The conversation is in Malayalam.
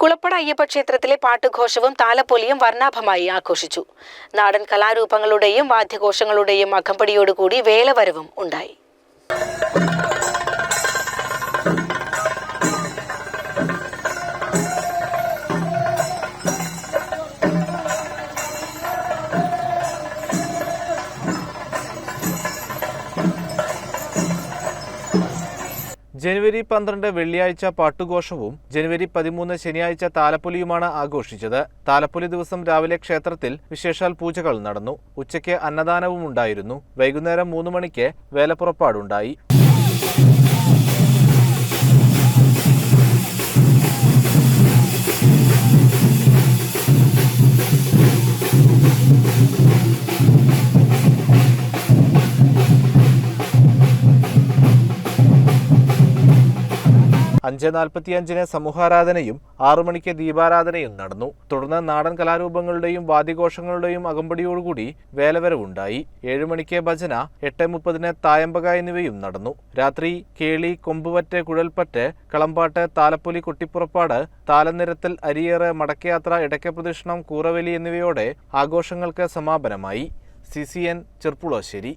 കുളപ്പട അയ്യപ്പ ക്ഷേത്രത്തിലെ പാട്ടുഘോഷവും താലപ്പൊലിയും വർണ്ണാഭമായി ആഘോഷിച്ചു. നാടൻ കലാരൂപങ്ങളുടെയും വാദ്യഘോഷങ്ങളുടെയും അകമ്പടിയോടുകൂടി വേലവരവും ഉണ്ടായി. ജനുവരി 12 വെള്ളിയാഴ്ച പാട്ടുഘോഷവും ജനുവരി 13 ശനിയാഴ്ച താലപ്പൊലിയുമാണ് ആഘോഷിച്ചത്. താലപ്പൊലി ദിവസം രാവിലെ ക്ഷേത്രത്തിൽ വിശേഷാൽ പൂജകൾ നടന്നു. ഉച്ചയ്ക്ക് അന്നദാനവും ഉണ്ടായിരുന്നു. വൈകുന്നേരം 3 മണിക്ക് വേലപ്പുറപ്പാടുണ്ടായി. അഞ്ച് 45 സമൂഹാരാധനയും 6 മണിക്ക് ദീപാരാധനയും നടന്നു. തുടർന്ന് നാടൻ കലാരൂപങ്ങളുടെയും വാദ്യഘോഷങ്ങളുടെയും അകമ്പടിയോടുകൂടി വേലവരവുണ്ടായി. 7 മണിക്ക് ഭജന, 8:30 തായമ്പക എന്നിവയും നടന്നു. രാത്രി കേളി, കൊമ്പുപറ്റ്, കുഴൽപ്പറ്റ്, കളമ്പാട്ട്, താലപ്പൊലി, കൊട്ടിപ്പുറപ്പാട്, താലനിരത്തൽ, അരിയേറ്, മടക്കയാത്ര, ഇടയ്ക്കപ്രദക്ഷിണം, കൂറവലി എന്നിവയോടെ ആഘോഷങ്ങൾക്ക് സമാപനമായി. CCN ചെർപ്പുളശ്ശേരി.